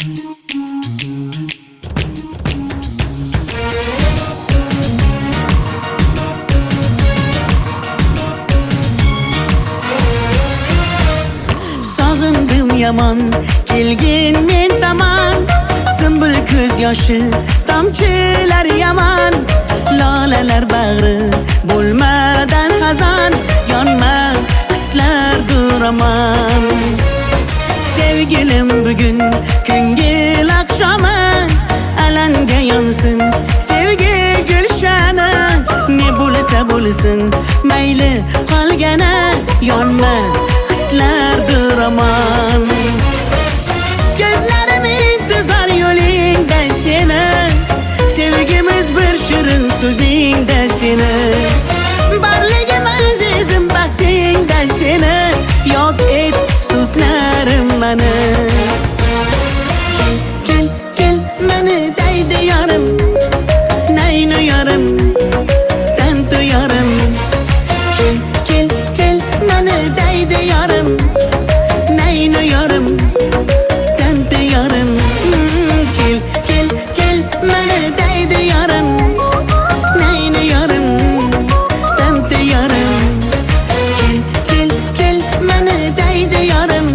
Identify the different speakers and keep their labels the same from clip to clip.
Speaker 1: Sog'indim yomon kelgin men tomon, Sümbül ko'z yoshi tomchilar yomon, lolalar bag'ri bo'lmadan xazon, yonma hislardir aman. Sevgilim bugun ko'ngil oqshomi, alanga yonsin sevgi gulshani, ne bo'lsa bo'lsin mayli qolgani, yonma hislardir aman. Gözlerim intizar yo'lingda seni, sevgimiz bir shirin so'zingda seni, barligim azizim baxtingda seni, yok et so'zlarim mani. Kel kel mani deydi yarim, naynu yarim tantu yarim. Kel kel kel mani deydi yarim, naynu yarim tantu yarim. Kel kel kel mani deydi yarim, naynu yarim tantu yarim. Kel kel kel mani deydi yarim,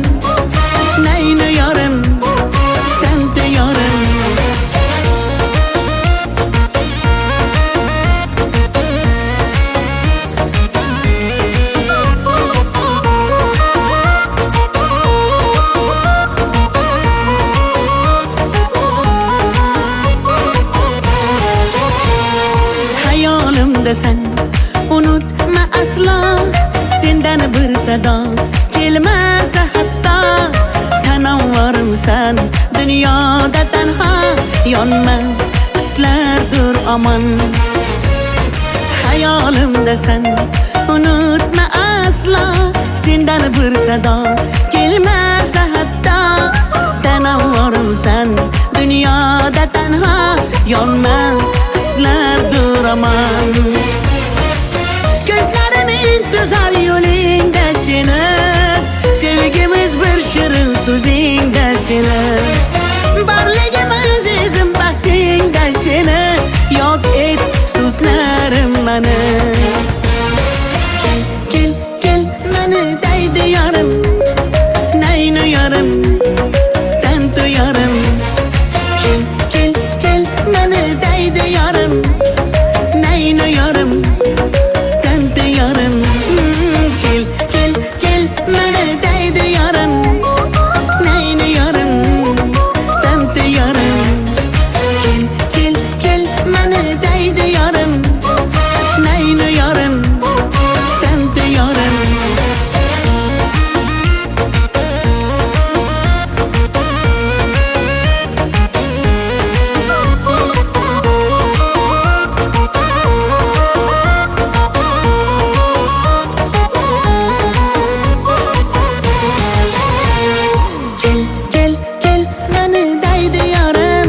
Speaker 1: naynu yarim tantu yarim. Hayolimda sen unutma aslo, sendan bir sado kelmasa hatto, tanavvurimsan dunyoda tanho, yonma hislardir aman. Hayolimda sen unutma aslo, sendan bir sado kelmasa hatto, tanavvurimsan dunyoda tanho, yonma hislardir aman. Gözlerim intizar yo'lingda seni, sevgimiz bir shirin so'zingda seni, barligim azizim baxtingda seni, yok et so'zlarim mani. Kel kel kel mani deydi yarim, naynu yarim tantu yarim. Kel kel kel mani deydi yarim, naynu yarim tantu yarim. Kel kel kel mani deydi yarim, naynu yarim tantu yarim. Kel kel kel mani deydi yarim, naynu yarim tantu yarim. Kel kel kel mani deydi yarim,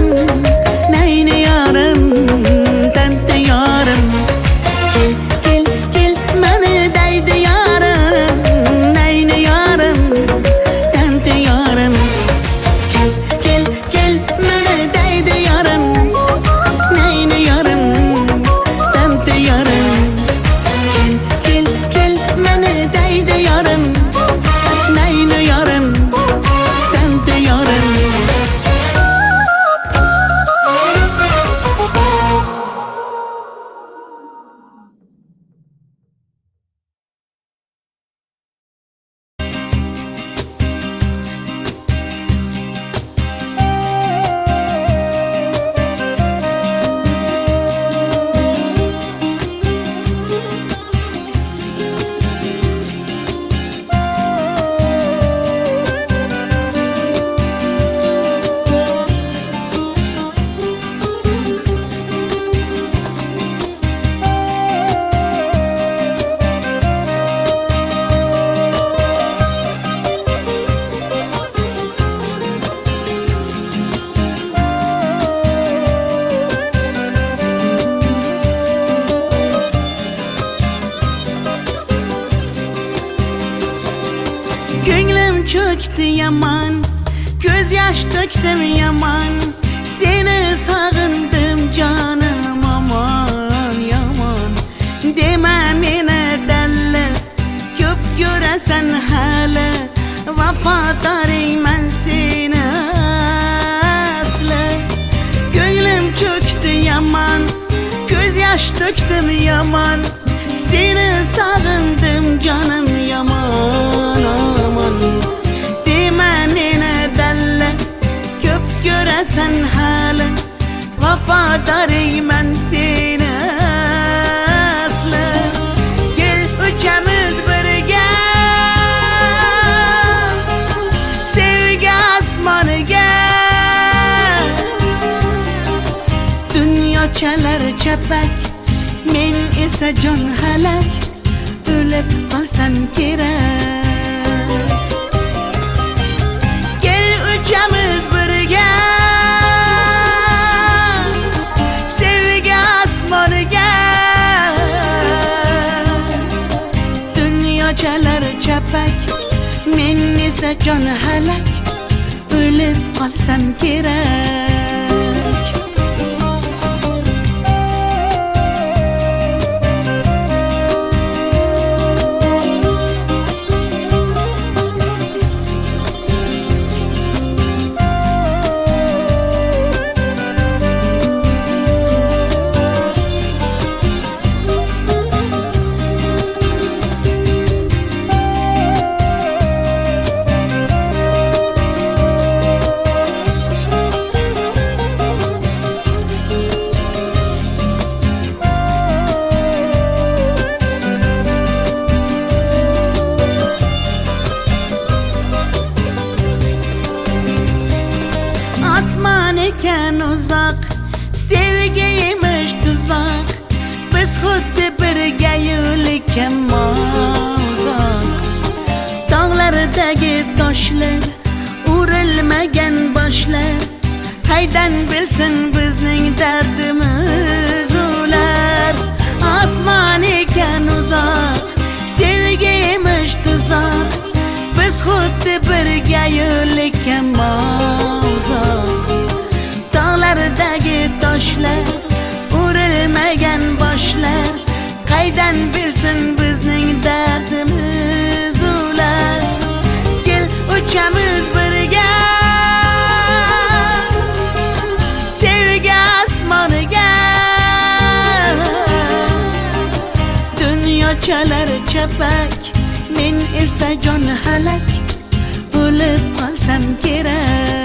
Speaker 1: naynu yarim tantu yarim. Kel kel kel mani deydi yarim, naynu yarim tantu yarim. Kel kel kel mani deydi yarim, naynu yarim tantu yarim. Kel kel kel mani deydi yarim, naynu yarim tantu yarim. Ko'nglim cho'kdi yomon, ko'z yosh yaş döktüm yaman, seni sağındım canım aman yaman. Deme mene delle, köp göresen hele, vafadarım ben seni aslı. Gönlüm çöktü yaman, göz yaş döktüm yaman, seni sağındım canım yaman aman. Deme mene delle, köp göresen hele, vafadarım ben seni aslı. Gel üçümüz birge, sevgi asmanı gel. Dünya çalar çepek, men ise can halak, ölüp kalsam gerek. Gel üçümüz birge, sevgi asmanı gel. Dünya çalar çepek, men ise can halak, ölüp kalsam gerek. Asman iken uzak, sevgiymiş tuzak, biz xuddi birga yo'liken uzak. Dağlardagi toshlar, urilmagan boshlar, qaydan bilsin bizning dardimiz ular. Asman iken uzak, sevgiymiş tuzak, biz xuddi birga yo'liken uzak. Dağlardagi toshlar, urilmagan boshlar, qaydan bilsin bizning dardimiz ular. Gel uchamiz birga, sevgi asmoniga. Dunyo chalar chapak, men esa jon halak, o'lib qolsam kerak.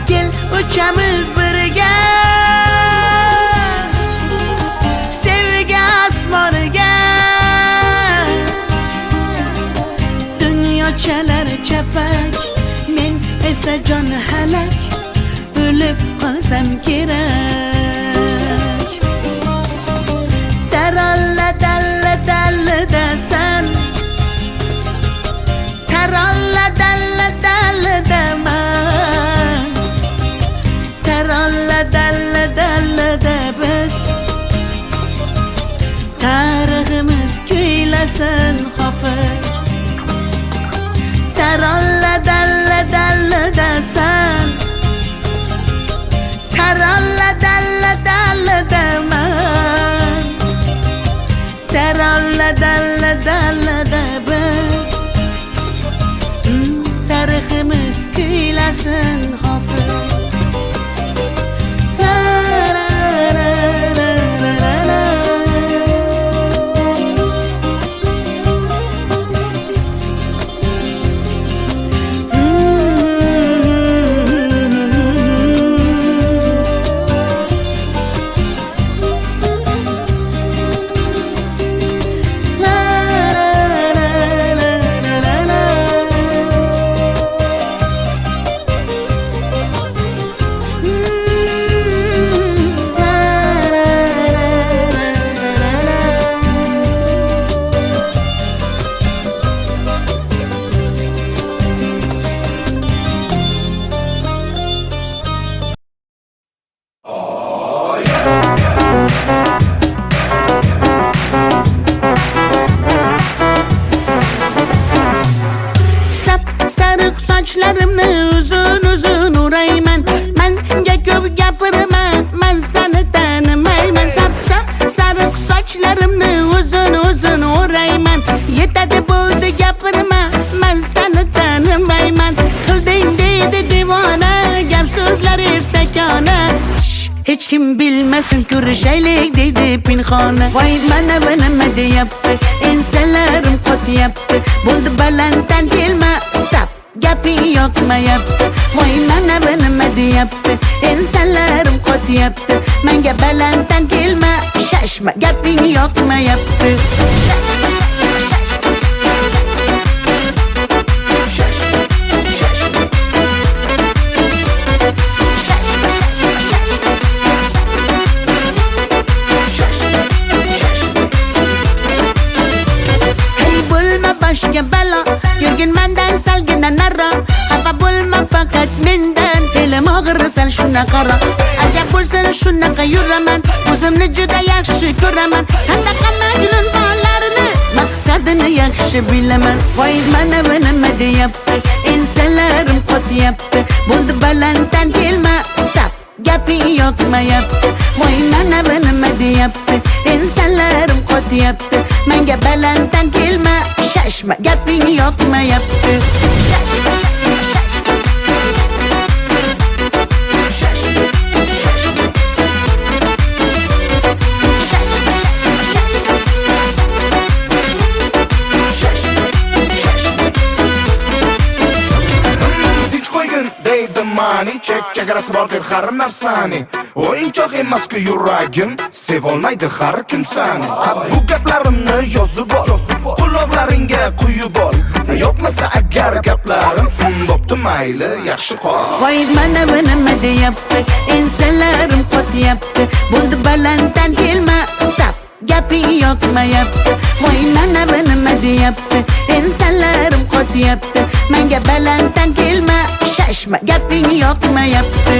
Speaker 1: Gel uchamiz birga, sevgi asmoniga. Dunyo chalar chapak, men esa jon halak, o'lib qolsam kerak. Taralla dalla dalla dasan, taralla dalla dalla daman, taralla dalla dalla da biz. Tariximiz kuylasin hofiz, taralla dalla dalla dasan, taralla dalla dalla daman, taralla dalla dalla da biz. Tariximiz kuylasin hofiz. uzun uzun urayman. Menga ko'p gapirma, men seni tanimayman. Sap sariq sochlarimni uzun uzun urayman. Yetadi bo'ldi gapirma, men seni tanimayman. Qilding deydi divona, gap so'zlar ertakona. Hech kim bilmasin, ko'rishaylik deydi pinhona. Voy mana bu nima deyapti, ensalarim qotyapti. Bo'ldi balanddan kelma, stop, gaping yoqmayapti. Voy mana bu nima deyapti, ensalarim qotyapti. Menga balanddan kelma, shashma, gaping yoqmayapti. Boshga balo, yurgin mendan salgina naro. Xafa bo'lma faqat mendan, fe'lim og'ir sal shunaqaro. Ajab bo'lsin shunaqa yuraman, o'zimni juda yaxshi ko'raman. Sanaqa majnun bolalarini maqsadini yaxshi bilaman. Voy mana bu nima deyapti, ensalarim qotyapti. Bo'ldi balanddan kelma, stop, gaping yoqmayapti. Voy mana bu nima deyapti, ensalarim qotyapti. Menga balanddan kelma, shashma, gaping yoqmayapti.
Speaker 2: Mani chegarasi bor deb har narsani o'yinchoq emas-ku yuragim, sevolmaydi har kim sani. Bu gaplarimni yozib ol, quloqlaringga quyib ol. Yo'qmasa agar gaplarim bo'pti mayli, yaxshi qol.
Speaker 1: Voy mana bu nima deyapti, ensalarim qotyapti. Bo'ldi balanddan kelma, stop, gaping yoqmayapti. Voy mana bu nima deyapti, ensalarim qotyapti. Menga balanddan kelma, shashma, gaping yoqmayapti.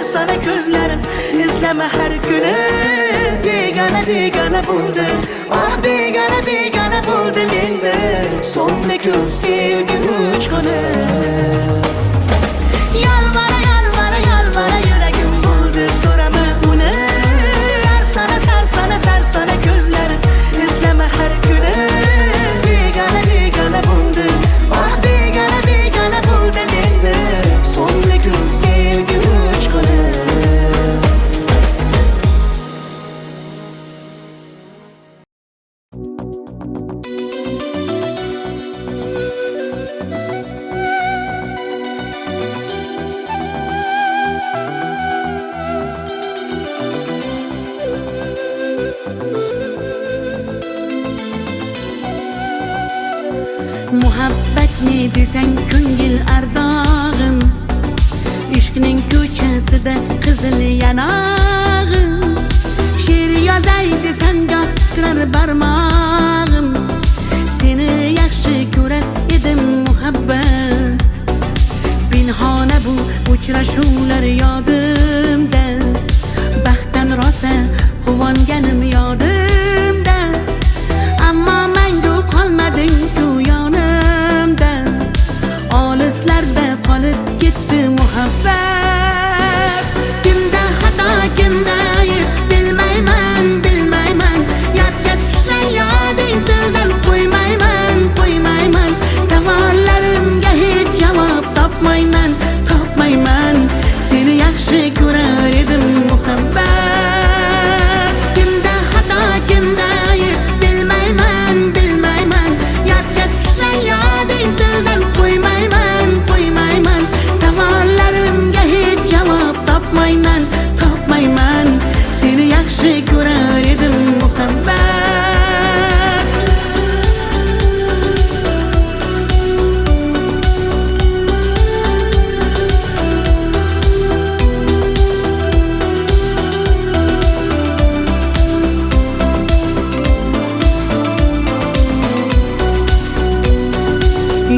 Speaker 1: sarsona ko'zlarim izlama har kuni. Begona begona bo'ldi, oh begona begona bo'ldi menda. So'ngma ko'p sevgi uchquni. Yalvara yalvara yalvara yuragim bo'ldi, so'rama uni. Sarsona ko'zlarim izlama har kuni. Begona begona bo'ldi, oh begona begona bo'ldi menda. So'ngma ko'p sevgi uchquni. Muhabbat ne desang ko'ngil ardog'im, ishqning ko'chasida qizil yanog'im. She'r yozay desam goh titrar barmog'im. Seni yaxshi ko'rar edim muhabbat, pinhona bu uchrashuvlar yodimda. Baxtdan rosa quvonganim yodimda, ammo mangu qolmading ku yonimda. Olislarda qolib ketdi muhabbat. Kimda xato kimda ayb bilmayman, bilmayman. Yodga tushsa yoding tildan qo'ymayman, qo'ymayman. Savollarimga hech javob topmayman, topmayman. Seni yaxshi ko'rar edim muhabbat. Kimda xato kimda ayb bilmayman, bilmayman. Yodga tushsa yoding tildan qo'ymayman, qo'ymayman. Savollarimga hech javob topmayman, topmayman. Seni yaxshi ko'rar edim muhabbat.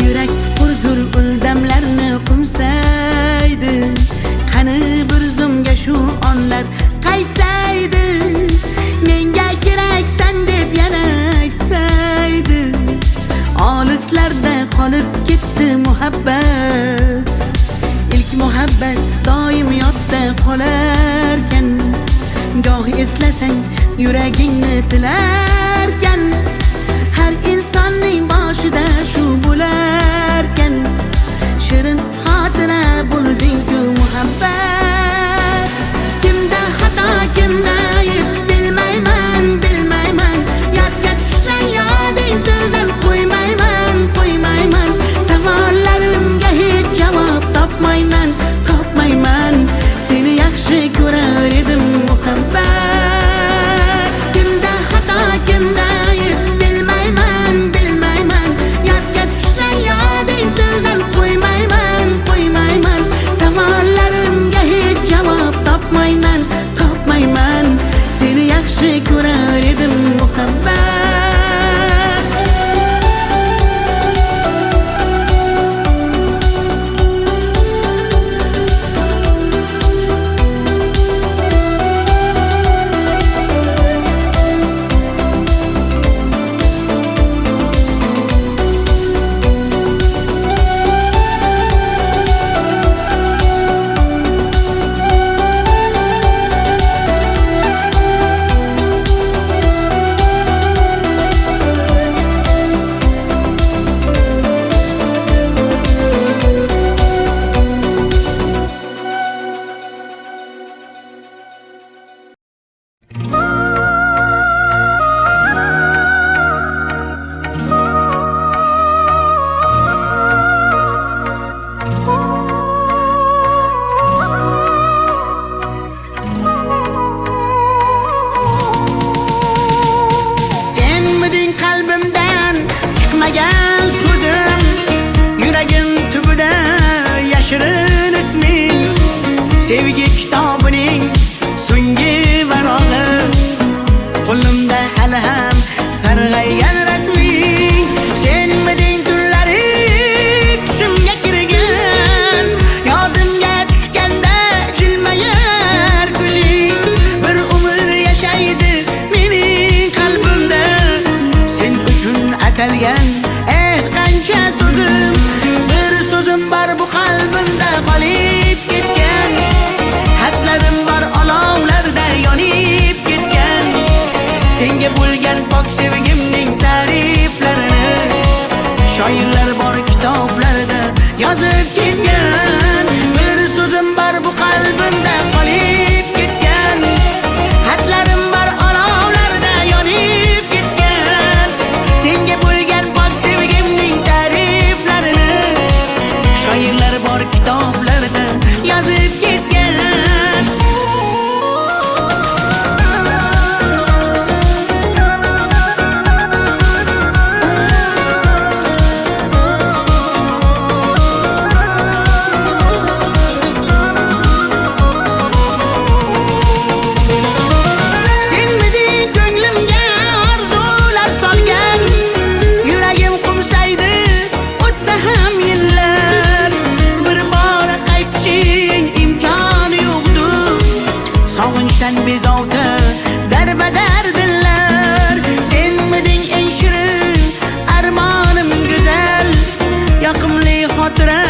Speaker 1: Yurak hurgur uldamlarni qumsaydi. Qani bir zumga shu onlar qaytsaydi. Menga keraksan deb yana aytsaydi. Olislarda qolib ketdi muhabbat. İlk muhabbat doim yodda qolarkan. Goh eslasang yuragingni tilarkan. Har insonning boshida shu bo'larkan. Shirin xotira bo'lding-ku muhabbat. Kimda xato kimda ayb bilmayman, bilmayman. Yodga tushsa yoding tildan qo'ymayman, qo'ymayman. Savollarimga hech javob topmayman, topmayman. Seni yaxshi ko'rar edim muhabbat. Kimda xato kimda ayb bilmayman, bilmayman. Yodga tushsa yoding tildan qo'ymayman, qo'ymayman. Savollarimga hech javob topmayman, topmayman. Seni yaxshi ko'rar edim muhabbat. Sevgi kitobining so'nggi varog'i qo'limda hali ham sarg'aygan rasmiy. Senmiding tunlari tushimga kirgan, yodimga tushganda jilmayib yozib ketgan. Bir so'zim bor bu qalbimda qolib ketgan. Xatlarim bor olovlarda yonib ketgan. Senga bo'lgan pok sevgimning ta'riflarini shoirlar bor kitoblarda yozib ketgan. Senmiding ko'nglimga orzular solgan. Yuragim qumsaydi o'tsa ham yillar. Bir bora qaytishing imkoni yo'qdi. Sog'inchdan bezovta darbadar dillar. Senmiding eng shirin armonim go'zal. Yoqimli xotira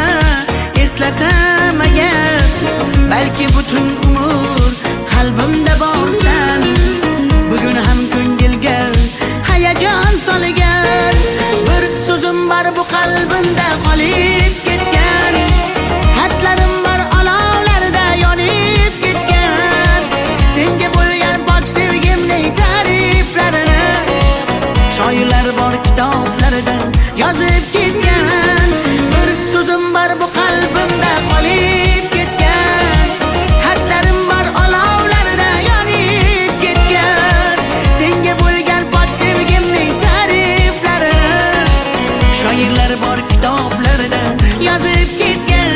Speaker 1: eslasam agar, balki butun umr qalbimda borsan. Bugun ham ko'ngilga hayajon solgan. Bir so'zim bor bu qalbimda qolib ketgan. Xatlarim bor olovlarda yonib ketgan. Senga bo'lgan pok sevgimning ta'riflarini shoirlar bor kitoblarda yozib ketgan. Bir so'zim bor bu qalbimda qolib ketgan. Xatlarim bor olovlarda yonib ketgan. Senga bo'lgan pok sevgimning ta'riflarini shoirlar bor kitoblarda yozib ketgan.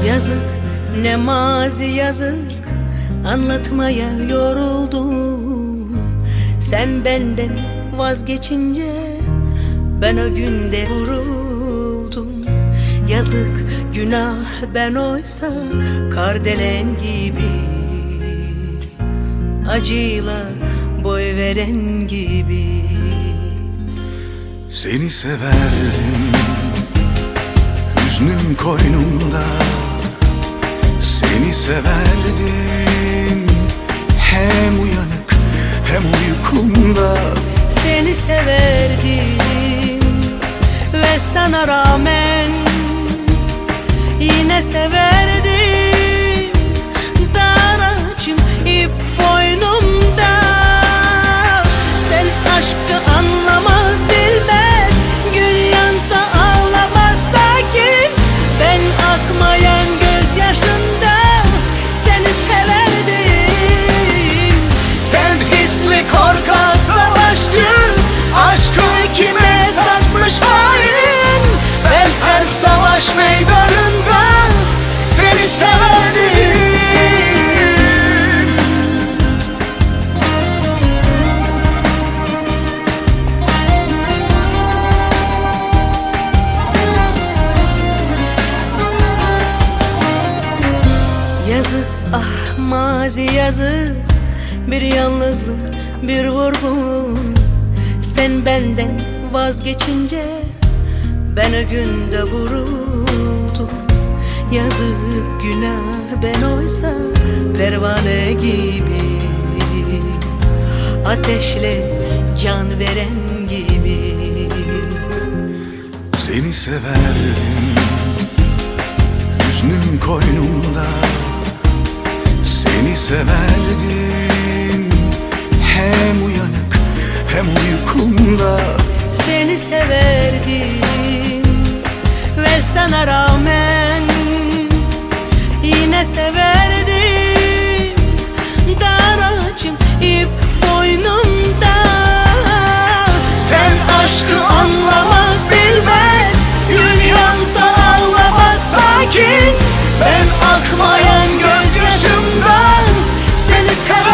Speaker 1: Yazık, ne mazi yazık, anlatmaya yoruldum. Sen benden vazgeçince ben o günde vuruldum. Yazık, günah, ben oysa kardelen gibi, acıyla boy veren gibi.
Speaker 3: Seni severdim, hüznüm koynumda. Seni severdim, hem uyanık hem uykumda.
Speaker 1: Seni severdim ve sana rağmen yine severdim. Dar ağacım ip boynumda. Sen aşkı anlamaz bilmez, gün yansa ağlamaz sakin. Ben akmayan gözyaşında seni severdim.
Speaker 2: Sen hisli korkak savaşçı, aşkı kime satmış hain. Ben her savaş meydanında seni severdim.
Speaker 1: Yazık, ah mazi yazık, bir yalnızlık, bir vurgun. Sen benden vazgeçince ben o günde vuruldum. Yazık, günah, ben oysa pervane gibi, ateşle can veren gibi.
Speaker 3: Seni severdim, hüznüm koynumda. Seni severdim, hem uyanık hem uykumda.
Speaker 1: Seni severdim ve sana rağmen yine severdim. Dar ağacım ip boynumda.
Speaker 2: Sen aşkı anlamaz bilmez, gün yansa ağlamaz sakin. Ben akmayan gözyaşımdan seni severdim.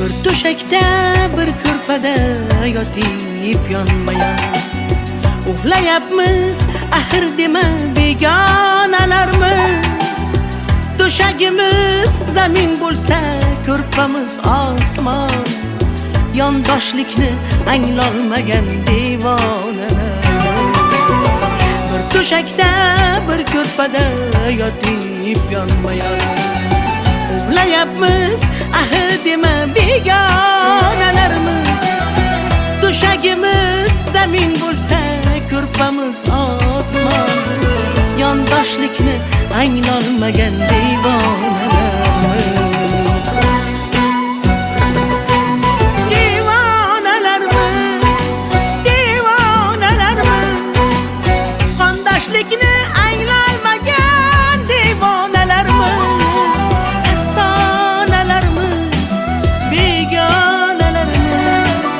Speaker 1: Bir to'shakda bir ko'rpada yotib yonma-yon uxlayapmiz, axir dema begonalarmiz. To'shagimiz zamin bo'lsa, ko'rpamiz osmon. Yondoshlikni anglolmagan devonalarmiz. Bir to'shakda bir ko'rpada yotib yonma-yon uxlayapmiz, axir dema begonalarmiz. To'shagimiz zamin bo'lsa, ko'rpamiz osmon. Yondoshlikni anglolmagan devonalarmiz. Devonalarmiz, devonalarmiz. Qondoshlikni anglolmagan devonalarmiz. Sarsonalarmiz, begonalarmiz.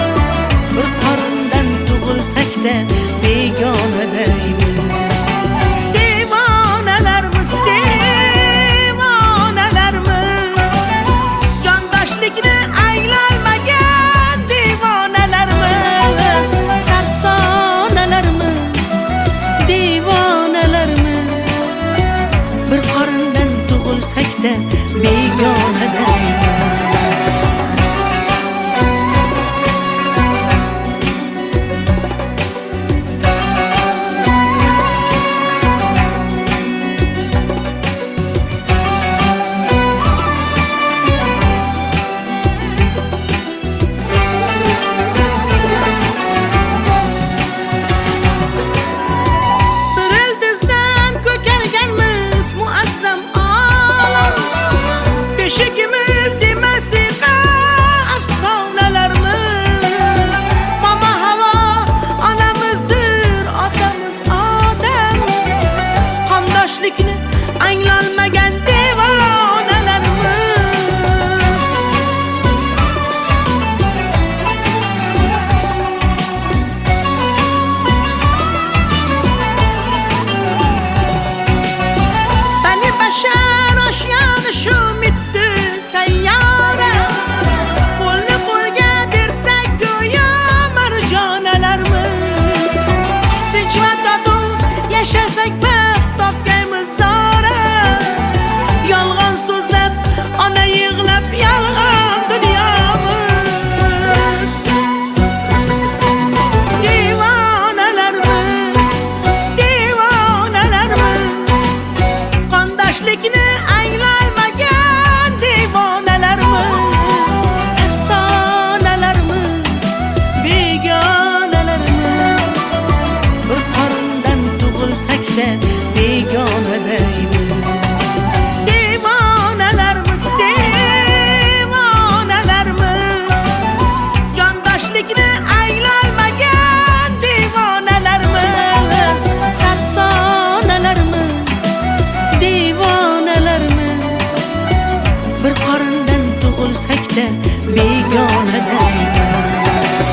Speaker 1: Bir qorindan tug'ilsak-da begona deymiz. Devonalarmiz, devonalarmiz. Jondoshlikni anglolmagan devonalarmiz. Sarsonalarmiz, devonalarmiz. Bir qorindan tug'ilsak-da begona deymiz. Bir ildizdan ko'karganmiz muazzam olam. Beshigimiz demasiqa afsonalarimiz. Mama havo onamizdir, otamiz odam. Qondoshlikni anglolmagan devonalarimiz. Bani bashar oshyoni shu mitti sayyora. Qo'lni qo'lga bersak go'yo marjonalarimiz. Tinch va totuv yashasak baxt topgaymiz zora. Yolg'on so'zlab, ona yig'lab yolg'on dunyomiz. Devonalarmiz, devonalarmiz. Qondoshlikni anglolmagan devonalarimiz. Sarsonalarmiz, begonalarimiz. Bir qorindan tug'ilsak-da begona deymiz. Devonalarmiz, devonalarmiz. Jondoshlikni anglolmagan devonalarimiz. Sarsonalarimiz, devonalarimiz. Bir qorindan tug'ilsak-da begona deymiz.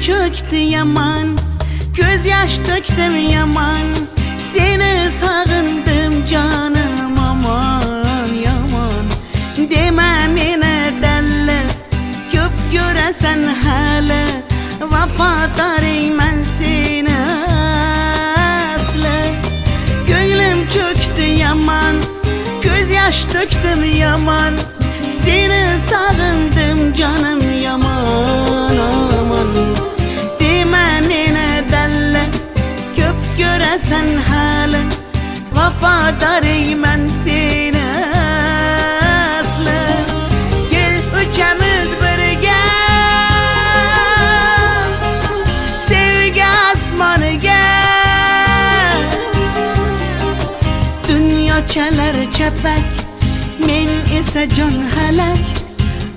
Speaker 1: çöktü yaman, göz yaş döktüm yaman. Seni sağındım canım aman yaman. Deme mene delle, köp göresen hele. Vafadarım ben seni aslı. Gönlüm çöktü yaman, göz yaş döktüm yaman. Seni sağındım canım yaman aman. Deme mene delle, köp göresen hele. Vafadarım ben seni aslı. Gel üçümüz birge, sevgi asmanı gel. Dünya çalar çepek, men ise can halak.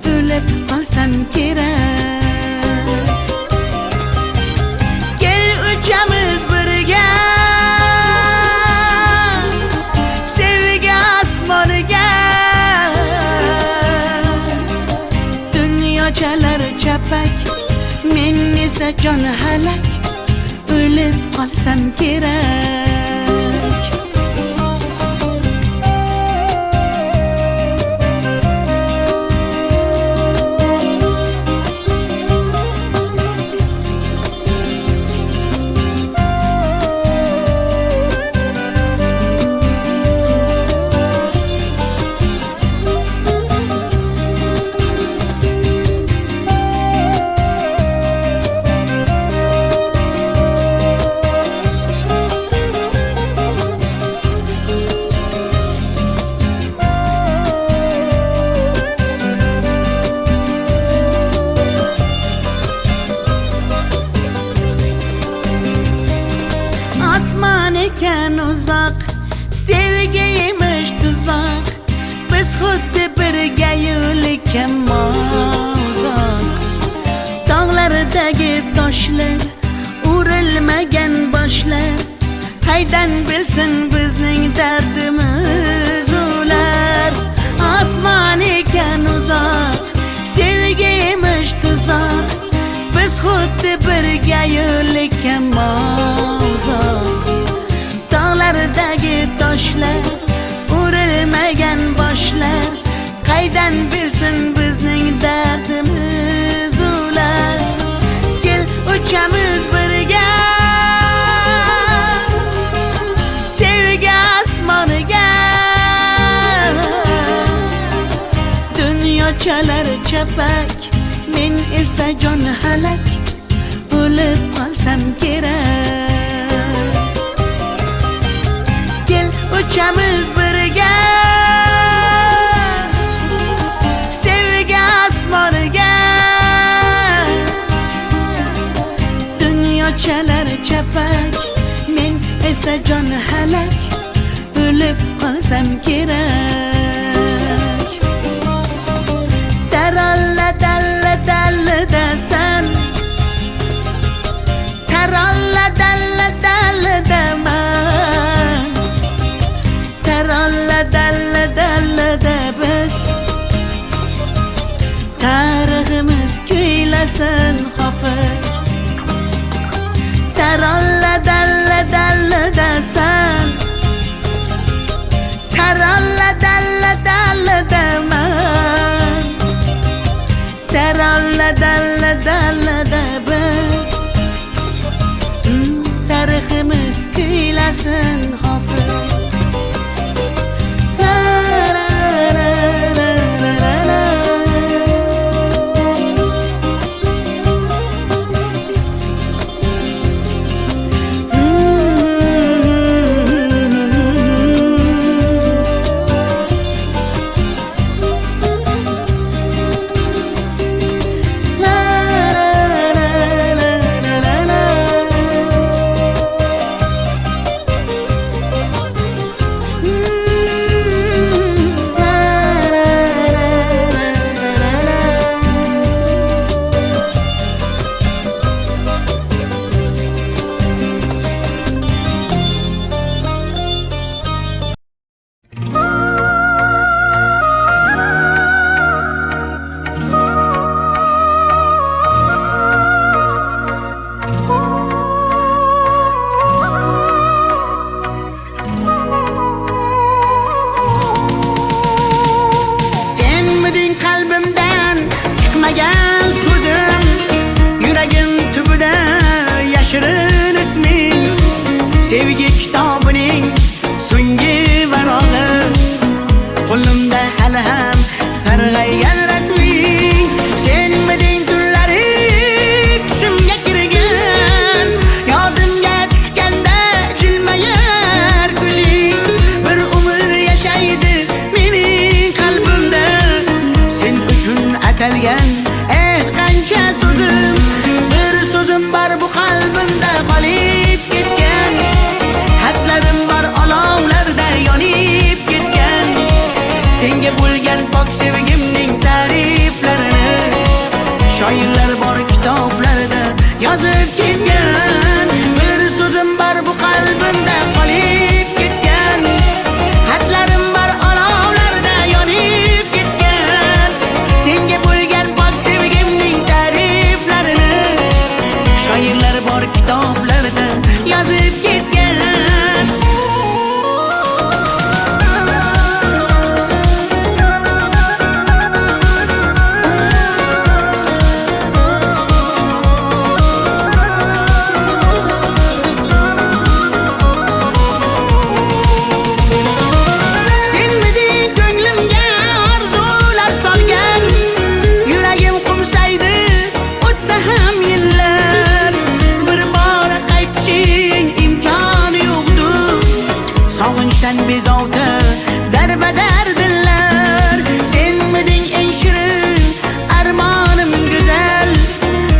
Speaker 1: Ölüp kalsam gerek. Gel üçümüz birge, sevgi asmanı gel. Dünya çalar çepek, men ise can halak. Ölüp kalsam gerek. Asman eken uzak, sevgiymiş tuzak. Biz xuddi birga yo'likken uzak. Dağlardagi toshlar, urilmagan boshlar. Qaydan bilsin bizning dardimiz ular. Asman eken uzak, sevgiymiş tuzak. Biz xuddi birga yo'likken uzak. Dağlardagi toshlar, urilmagan boshlar. Qaydan bilsin bizning dardimiz ular. Gel uchamiz birga, sevgi asmoniga. Dunyo chalar chapak, men esa jon halak. O'lib qolsam kerak. Uchamiz birga, sevgi asmoniga. Dunyo chalar chapak, men esa jon halak. O'lib qolsam kerak. Taralla dalla dalla dasan, taralla dalla dalla daman. Taralla dalla dalla da biz, tariximiz kuylasin hofiz. Taralla dalla dalla dasan, taralla dalla dalla daman. Taralla dalla dalla da biz, tariximiz kuylasin hofiz. qalbimda qolib ketgan. Xatlarim bor olovlarda yonib ketgan. Senga bo'lgan pok sevgimning ta'riflarini shoirlar bor kitoblarda yozib ketgan. Bir so'zim bor bu qalbimda qolib ketgan. Xatlarim bor olovlarda yonib ketgan. Senga bo'lgan pok sevgimning ta'riflarini shoirlar bor kitoblarda yozib ketgan. Bezovta darbadar dillar. Senmiding eng shirin armonim go'zal.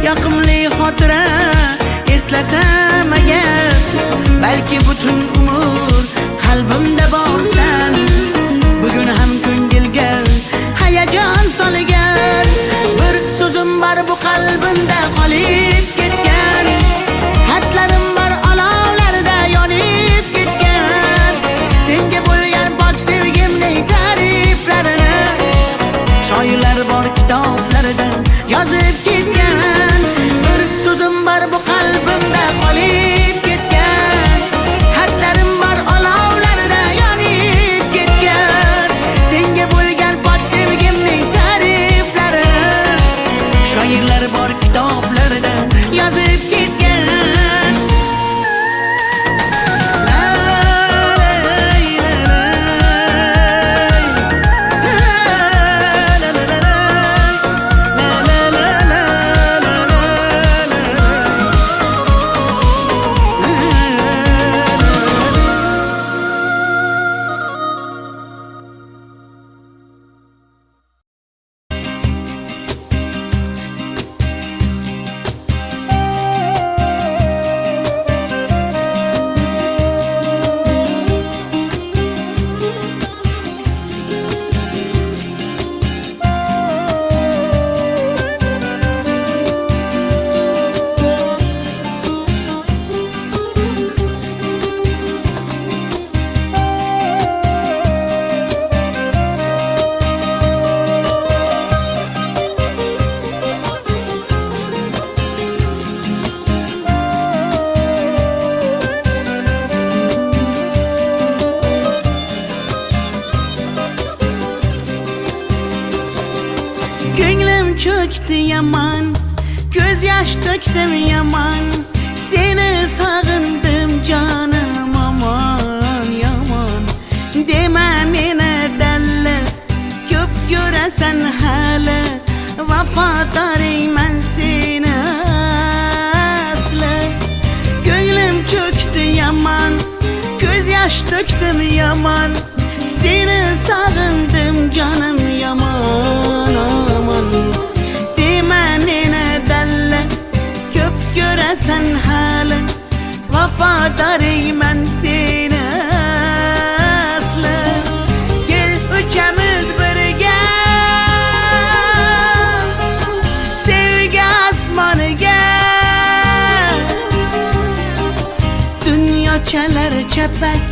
Speaker 1: Yoqimli xotira eslasam agar, balki butun umr qalbimda borsan. Bugun ham ko'ngilga hayajon solgan. Bir so'zim bor bu qalbimda qolib ketgan. Xatlarim bor olovlarda yonib ketgan. Senga bo'lgan pok sevgimning ta'riflarini shoirlar bor kitoblarda yozib ketgan. Bir so'zim bor bu qalbimda qolib ketgan. Xatlarim bor olovlarda yonib ketgan. Senga bo'lgan pok sevgimning ta'riflarini shoirlar bor kitoblarda yozib ketgan. Ko'nglim cho'kdi yaman, ko'z yosh to'kdim yaman. Seni sog'indim jonim aman yomon. Dema meni dalla, ko'p ko'rasan hali. Vafodorman seni asli. Ko'nglim cho'kdi yaman, ko'z yosh to'kdim yaman. Seni sog'indim jonim yomon aman. Dema meni dalla, ko'p ko'rasan hali. Vafodorman seni asli. Kel uchamiz birga sevgi osmoniga. Dunyochalar chapak,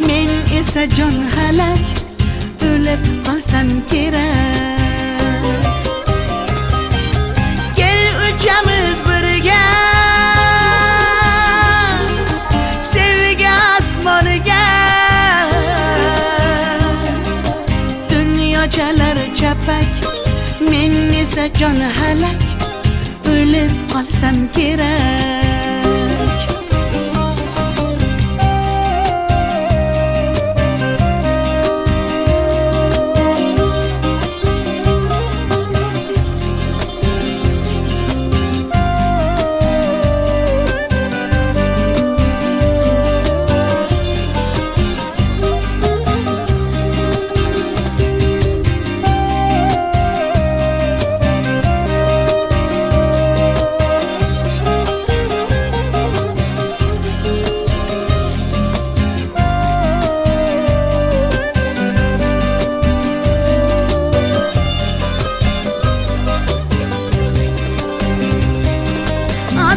Speaker 1: men esa jon halak. O'lib qolsam kerak. Kel uchamiz birga sevgi osmoniga. Dunyochalar chapak, men esa jon halak. O'lib qolsam kerak.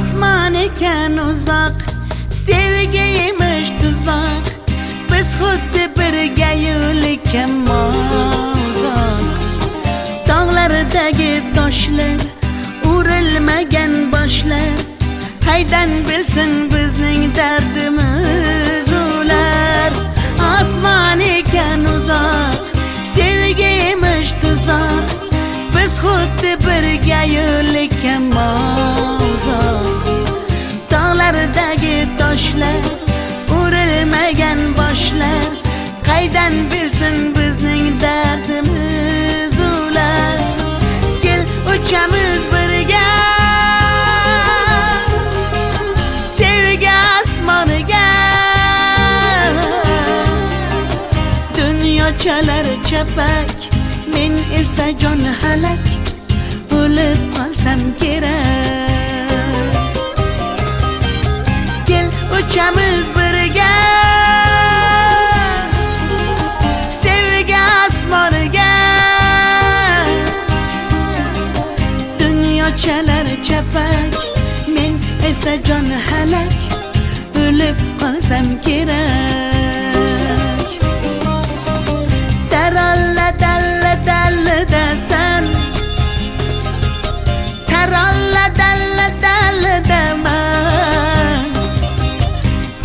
Speaker 1: Osmon ekan uzoq, sevgiyimiz tuzok. Biz xuddi birga yo'likka mozoq. Tog'lardagi toshlar, urilmagan boshlar, qaydan bilsin bizning dardimiz ular. Osmon ekan uzoq, sevgiyimiz tuzok. Biz xuddi birga yo'likka mozoq. Tog'lardagi toshlar, urilmagan boshlar, qaydan bilsin bizning dardimiz ular. Kel uchamiz birga sevgi osmoniga. Dunyochalar chapak, men esa jon halak, o'lib qolsam kerak. Kel uchamiz birga sevgi osmoniga. Dunyochalar chapak, men esa jon halak, o'lib qolsam kerak. Taralla dalla dalla dasan, taralla dalla dalla daman,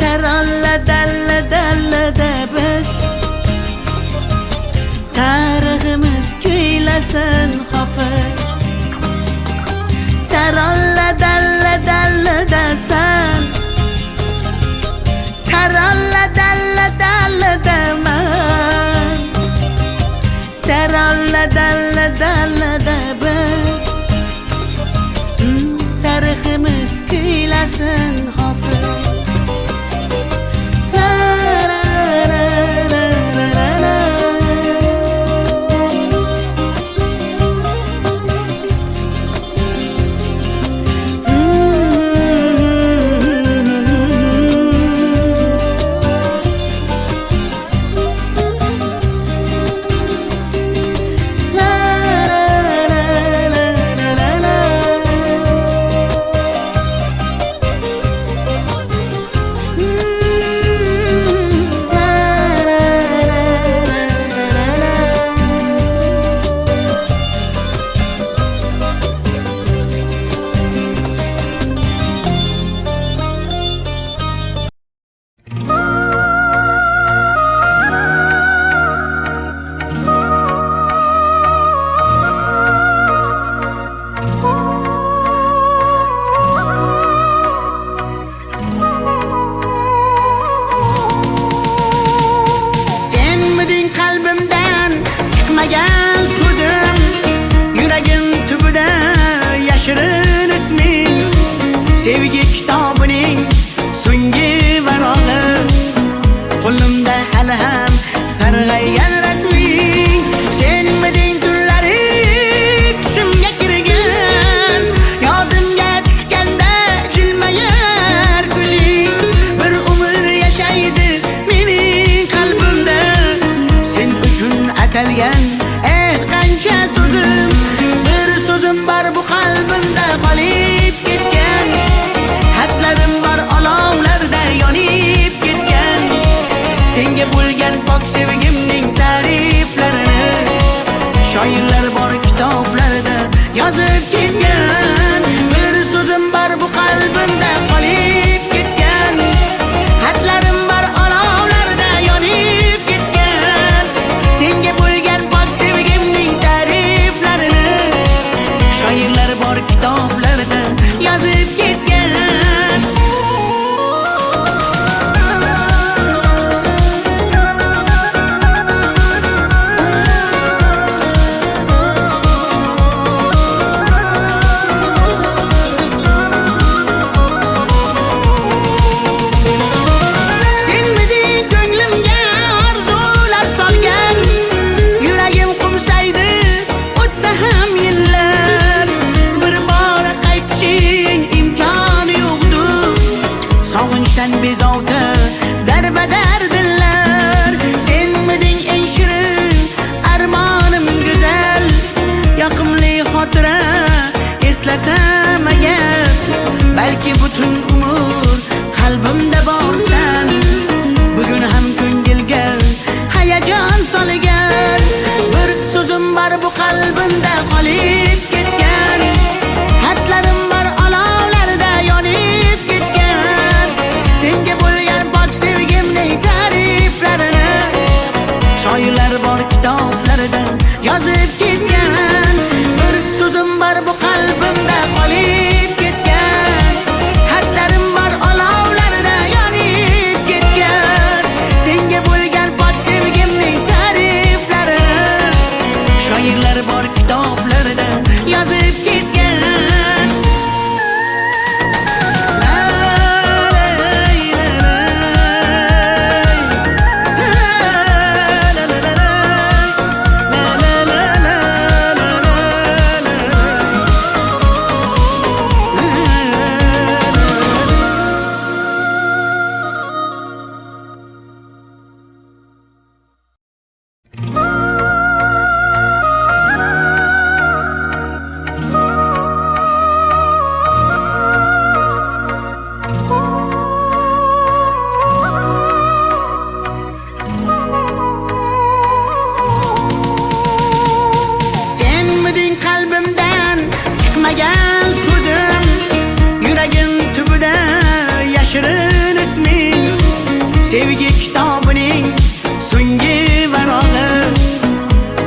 Speaker 1: taralla dalla dalla da biz. Tariximiz kuylasin hofiz. Taralla dalla dalla dasan, taralla dalla dalla daman, taralla dalla dalla da biz. Tariximiz kuylasin hofiz. Sevgi kitobining so'nggi varog'i, qo'limda hali ham sarg'aygan rasming. Senmiding tunlari tushimga kirgan, yodimga tushganda jilmayar kuling. Bir umr yashaydi mening qalbimda, sen uchun atalgan qancha so'zim. Bir so'zim bor bu qalbimda qolib ketgan, xatlarim bor olovlarda yonib ketgan. Senga bo'lgan pok sevgimning ta'riflarini shoirlar bor kitoblarda yozib ketgan. Bir so'zim bor bu qalbimda qolib ketgan, xatlarim bor olovlarda yonib ketgan. Senga bo'lgan pok sevgimning ta'riflarini shoirlar bor kitoblarda yozib ketgan. Bezovta darbadar dillar, senmiding eng shirin armonim go'zal. Yoqimli xotira eslasam agar, balki Belki bütün umur kalbimde borsan, bugün ham ko'ngilga hayajon solgan. Bir so'zim bor bu qalbimda qolib ketgan, xatlarim bor olovlarda yonib ketgan. Senga bo'lgan pok sevgimning ta'riflarini shoirlar bor kitoblarida yozib ketgan. Bir so'zim bor bu qalbimda qolib ketgan, xatlarim bor olovlarda yonib ketgan. Senga bo'lgan pok sevgimning ta'riflarini shoirlar bor kitoblarida yozib ketgan. Senmiding qalbimdan chiqmagan so'zim, yuragim tubida yashirin isming. Sevgi kitobining so'nggi varog'i,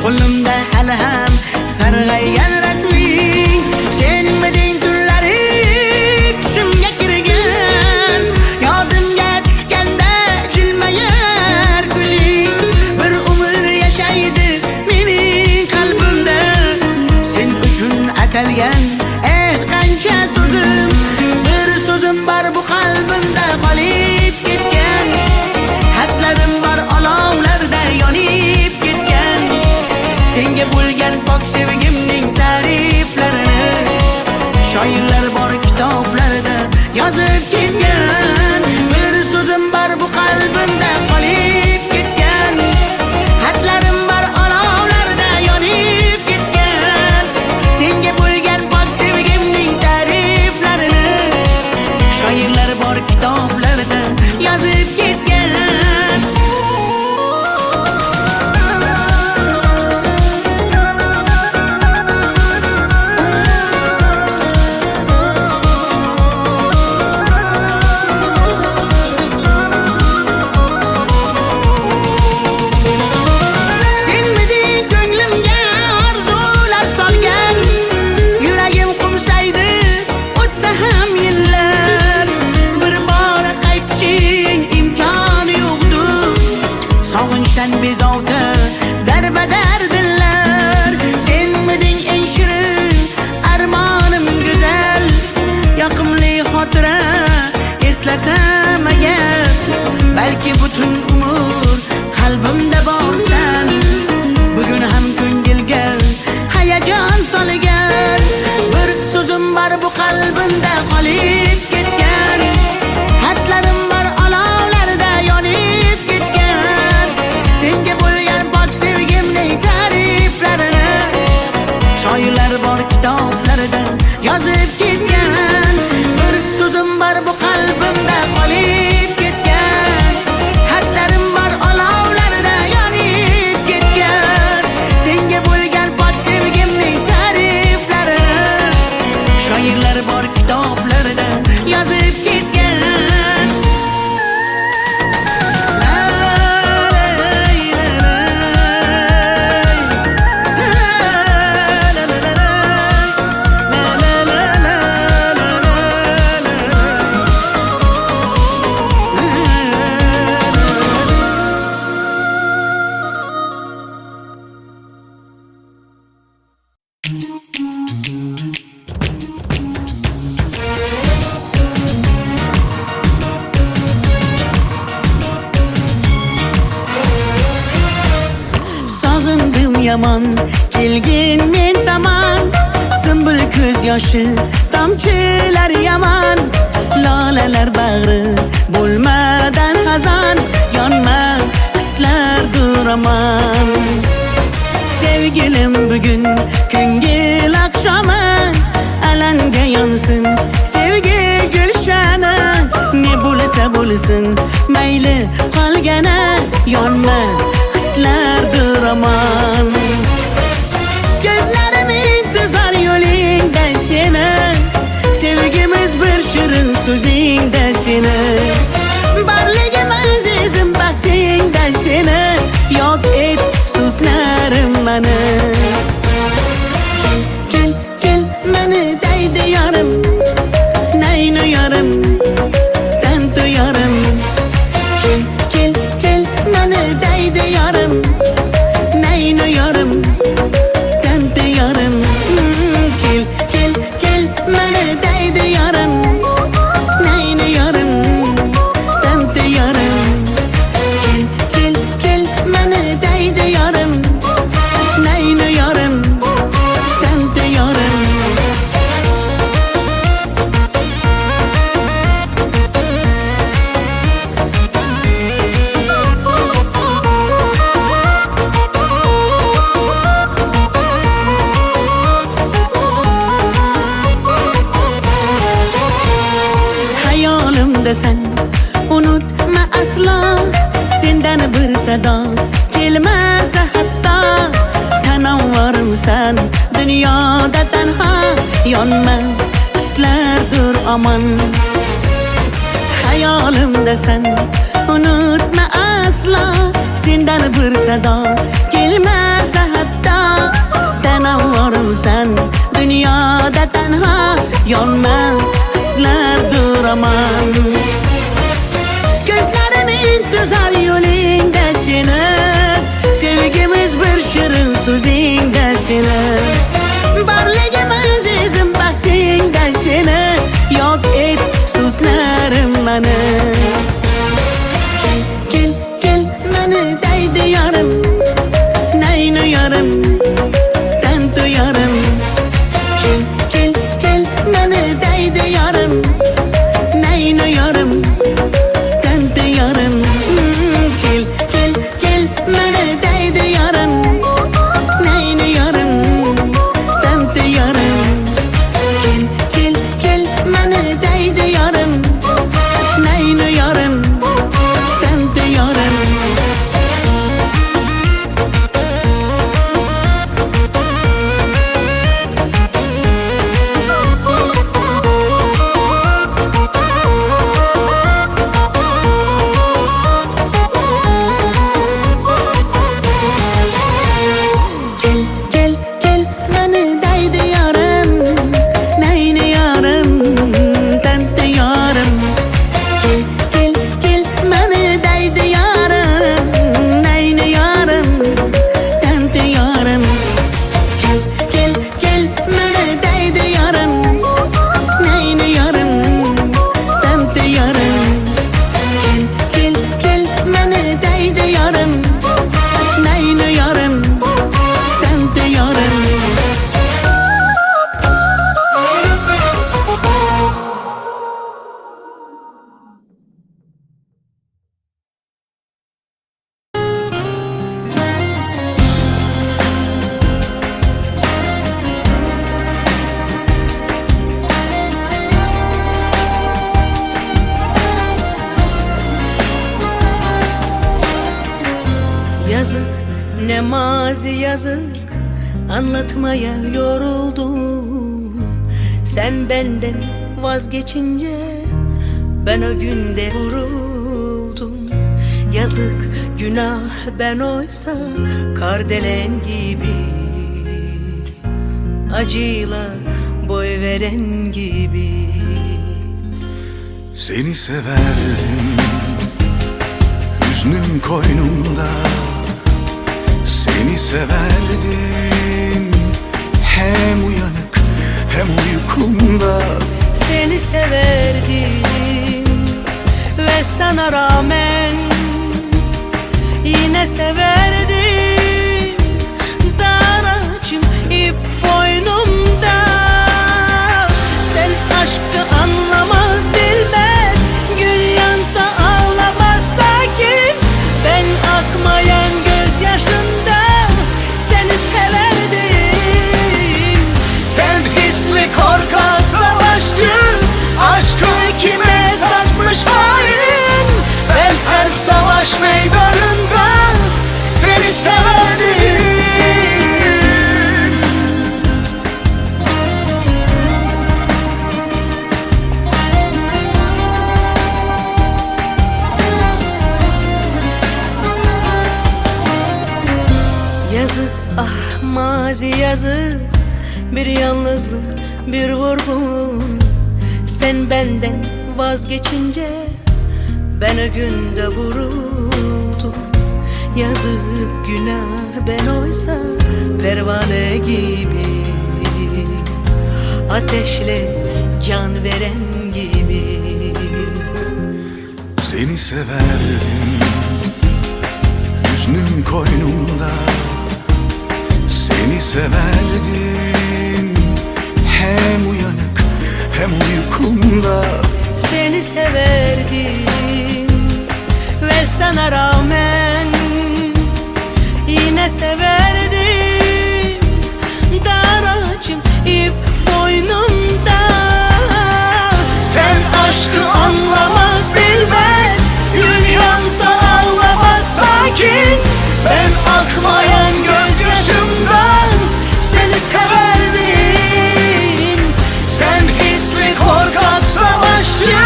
Speaker 1: qo'limda hali ham sarg'aygan rasming. Senmiding tunlari tushimga kirgan, yodimga tushganda jilmayar ko'zing. Bir umr yashaydi mening qalbimda, sen uchun atalgan qancha so'zim. Bir so'zim bor bu qalbimda qolib ketgan, xatlarim bor olovlarda yonib ketgan. Senga bo'lgan pok sevgimning ta'riflarini shoirlar bor kitoblarida yozib ketgan. Bir so'zim bor bu qalbimda qolib ketgan, xatlarim bor olovlarda yonib ketgan. Senga bo'lgan pok sevgimning ta'riflarini shoirlar bor kitoblarida yozib ketgan. Senmiding ko'nglimga orzular solgan, yuragim qumsaydi o'tsa ham yillar. Bir bor qaytishing imkoni yo'qdir, sog'inchdan bezovta darbadar dillar. Senmiding eng shirin armonim go'zal, yoqimli xotira eslasam agar. Balki butun umr qalbimda borsan, bugün ham ko'ngilga hayajon solgan. Bir so'zim bor bu qalbimda qolib ketgan, xatlarim bor olovlarda yonib ketgan. Senga bo'lgan pok sevgimning ta'riflarini shoirlar bor kitoblarida yozib ketgan. Bir so'zim bor bu qalbimda qolib ketgan, xatlarim bor olovlarda yonib ketgan. Senga bo'lgan pok sevgimning ta'riflarini shoirlar bor kitoblarida yozib ketgan. Sog'indim yomon kelgin men tomon, sumbul ko'z yoshi tomchilar yomon. Lolalar bag'ri bo'lmadan xazon, yonma hislar duraman. Sevgilim bugün ko'ngil oqshomi, alanga yonsin sevgi gul bo'lsin mayli qolgana yonma hislardir aman Gözlerim intizar yo'lingda seni Sevgimiz bir shirin so'zingda seni Barligim azizim baxtingda seni Yok et so'zlarim mani Kel, kel, mani deydi yarim Nayni yarim, tanto yarim Kel, kel, kel, mani deydi yarim Nayni yarim Tanto yarim Kel, kel, kel, mani deydi yarim Nayni yarim Tanto yarim Kel, kel, kel, mani deydi yarim Nayni yarim Tanto yarim Hayolimda sen unutma aslo Sendan bir sado kelmasa hatta Tanavvarim sen dunyoda tanho Yonma hislardir aman Hayolimda sen unutma aslo Sendan bir sado kelmasa hatta Tanavvarim sen dunyoda tanho Yonma hislardir aman Gözlerim intizar yo'lingda seni Sevgimiz bir shirin so'zingda seni Barligim azizim baxtingda seni Yok et so'zlarim mani Kel, kel, kel, mani deydi yarim Nayni yarim, tanto yarim Kel, kel, kel, mani deydi yarim Nayni yarim, tanto yarim Kel, kel, kel, mani deydi yarim Nayni yarim, tanto yarim Kel, kel, kel, mani deydi yarim Nayni yarim, tanto yarim Kel, kel, kel, mani deydi yarim Nayni yarim, tanto yarim Kel, kel, kel, mani deydi yarim Nayni yarim, tanto yarim Kel, kel, kel, mani deydi yarim Nayni yarim, tanto yarim Kel, kel, kel, mani deydi yarim Nayni yarim, tanto yarim Yazık ne mazi yazık Anlatmaya yoruldum Sen benden vazgeçince Ben o günde vuruldum Yazık günah ben oysa Kardelen gibi Acıyla boy veren gibi
Speaker 3: Seni severdim Hüznüm koynumda Seni severdim Hem uyanık hem uykumda
Speaker 1: Seni severdim Ve sana rağmen Yine severdim Dar ağacım ip boynumda Sen aşkı anlamaz bilmez Gül yansa ağlamaz sakin Ben akmayan gözyaşından Seni severdim
Speaker 3: Sen hisli korkak savaşçı Aşkı kime satmış hain
Speaker 1: yazık, bir yalnızlık, bir vurgun. Sen benden vazgeçince ben o günde vuruldum. Yazık günah, ben oysa pervane gibi, ateşle can veren gibi.
Speaker 3: Seni severdim, hüznüm koynumda. Seni severdim, hem uyanık hem uykumda.
Speaker 1: Seni severdim ve sana rağmen yine severdim. Daracım ip boynumda.
Speaker 3: Sen aşkı anlamaz bilmez, gün yansa ağlamaz sakin. Ben akmayan gözyaşımdan seni severdim. Sen hisli korkak savaşçı,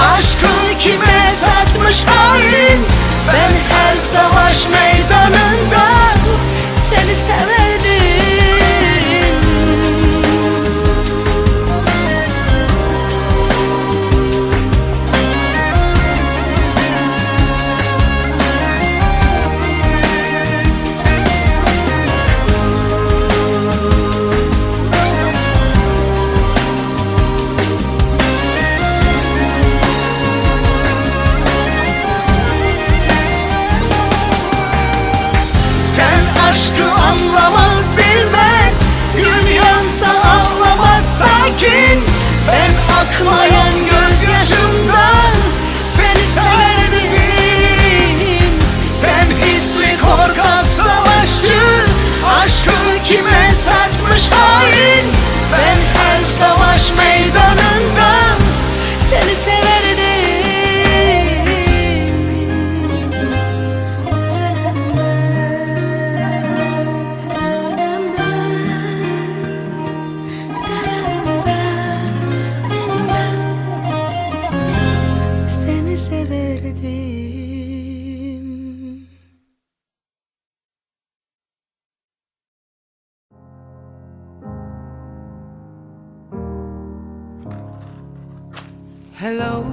Speaker 3: aşkı kime satmış hain. Ben her savaş meydanında
Speaker 1: Seni severdim.
Speaker 3: aşkı anlamaz bilmez, gün yansa ağlamaz sakin. Ben akmayan gözyaşımdan seni severdim. Sen hisli korkak savaşçı, aşkı kime satmış hain. Ben her savaş meydanında
Speaker 1: Seni severdim. Seni severdim.
Speaker 4: Hello,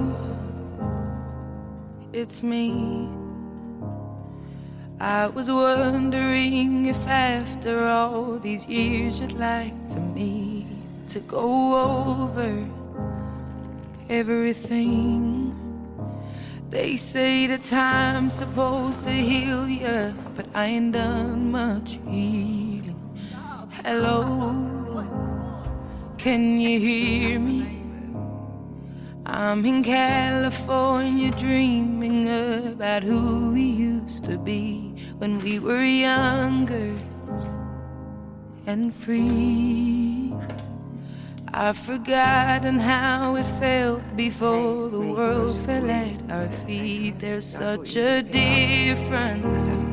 Speaker 4: it's me. I was wondering if after all these years you'd like to meet to go over everything. They say the time's supposed to heal ya, but I ain't done much healing. Hello, can you hear me? I'm in California dreaming about who we used to be when we were younger and free. I've forgotten how it felt before the world fell at our feet. There's such a difference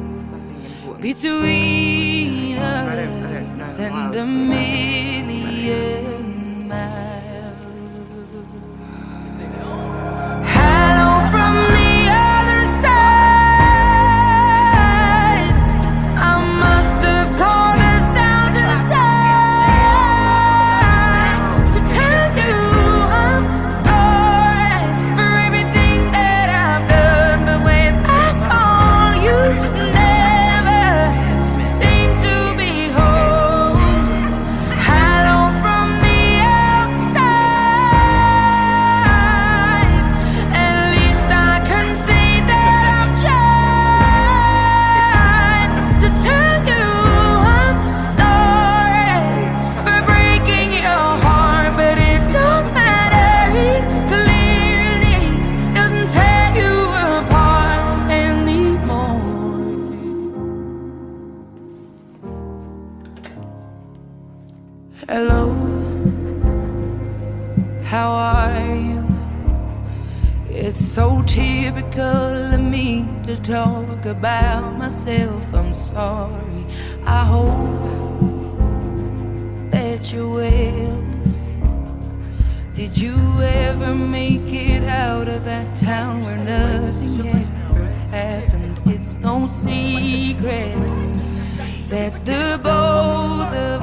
Speaker 4: between us and a million miles. Hello from the other side. I must have called 1,000 times to tell you I'm sorry for everything that I've done. But when I call, you never seem to be home. Hello from the outside. At least I can say that I've tried to tell you I'm sorry for breaking your heart, but it don't matter. It clearly doesn't tear you apart anymore. Hello, how are you? It's so typical of me to talk about myself. I'm sorry. I hope that you're well. Did you ever make it out of that town where nothing ever happened? It's no secret that the both of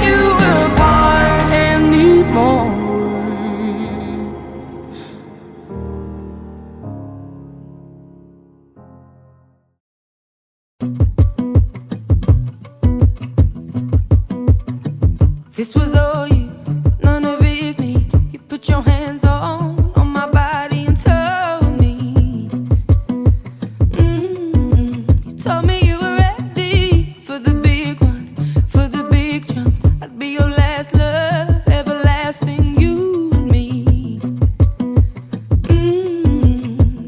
Speaker 4: you apart anymore. This was all you, none of it me. You put your hands on my body and told me, you told me you were ready for the big one, for the big jump. I'd be your last love, everlasting, you and me.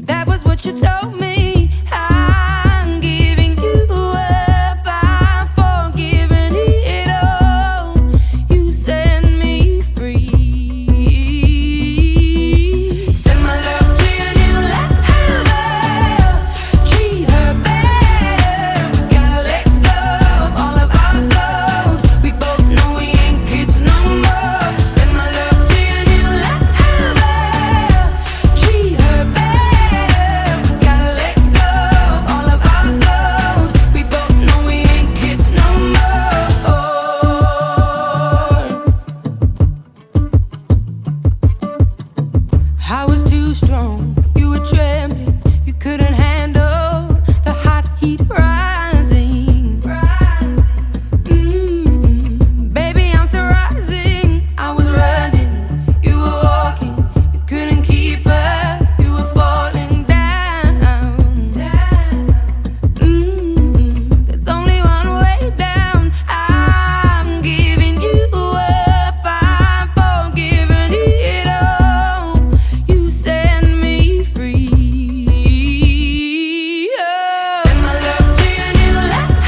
Speaker 4: That was what you told me. I'm giving you up, I'm forgiving it all. You set me free. Send my love to your new lover. Treat her better. We gotta let go of all of our goals. We both know we ain't kids no more. Send my love to your new lover. Treat her better. We gotta let go of all of our goals. We both know we ain't kids no more. I was too strong, you were trembling, you couldn't handle the hot heat rising. Baby, I'm still rising. I was running, you were walking, you couldn't keep up, you were falling down. There's only one way down. I'm giving you up, I'm forgiving it all. You set me free. Send my love to your new lover.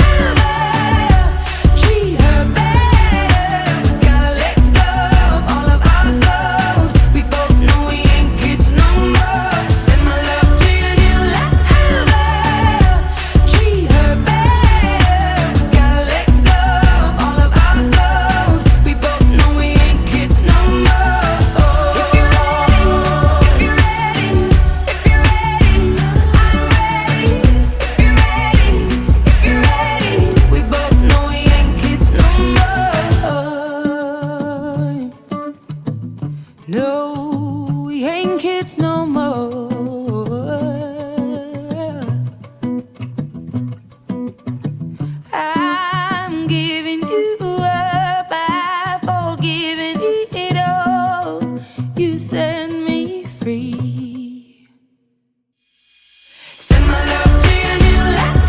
Speaker 4: Treat her better. We gotta let go of all of our goals. We both know we ain't kids no more. Send my love to your new lover. Treat her better. We gotta let go of all of our goals. We both know we ain't kids no more. If you're ready, if you're ready, if you're ready, I'm ready. If you're ready, if you're ready, we both know we ain't kids no more. No, we ain't kids no more. I'm giving you up, I'm forgiving it all. You set me free. Send my love to your new lover.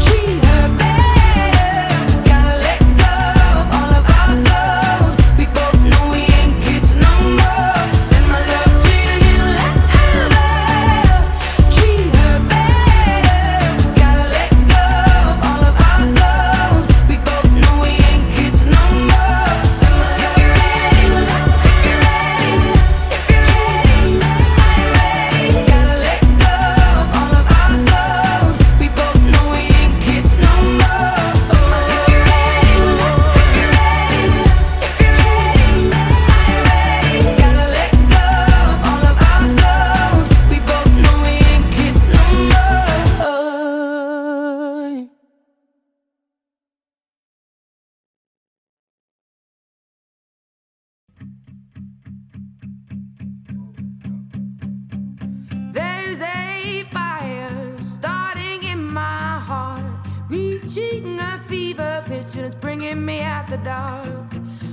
Speaker 4: Treat her better. We gotta let go of all of our goals. We both know we ain't kids no more. Send my love to your new lover. Treat her better. We gotta let go of all of our goals. We both know we ain't kids no more. Send my love to your new lover. If you're ready, if you're ready, I'm ready. Gotta let go of all of our goals. We both know we ain't kids no more. If you're ready, if you're ready, if you're ready, I'm ready. Gotta let go of all of our goals. We both know we ain't kids no more. There's a fire starting in my heart, reaching a fever pitch, and it's bringing me out the dark.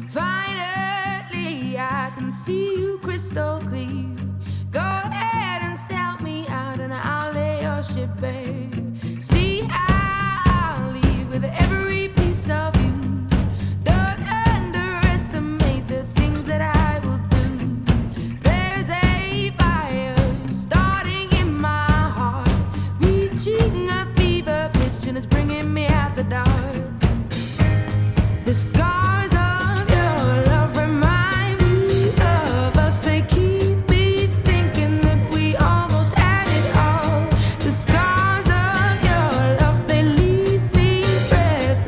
Speaker 4: Finally, I can see you crystal clear. Go ahead and sell me out, and I'll lay your ship bare. See, I'll leave with every piece of you. Don't underestimate the things that I will do. There's a fire starting in my heart, reaching a fever pitch, and it's bringing me out the dark. The scars of your love remind me of us. They keep me thinking that we almost had it all. The scars of your love, they leave me breathless.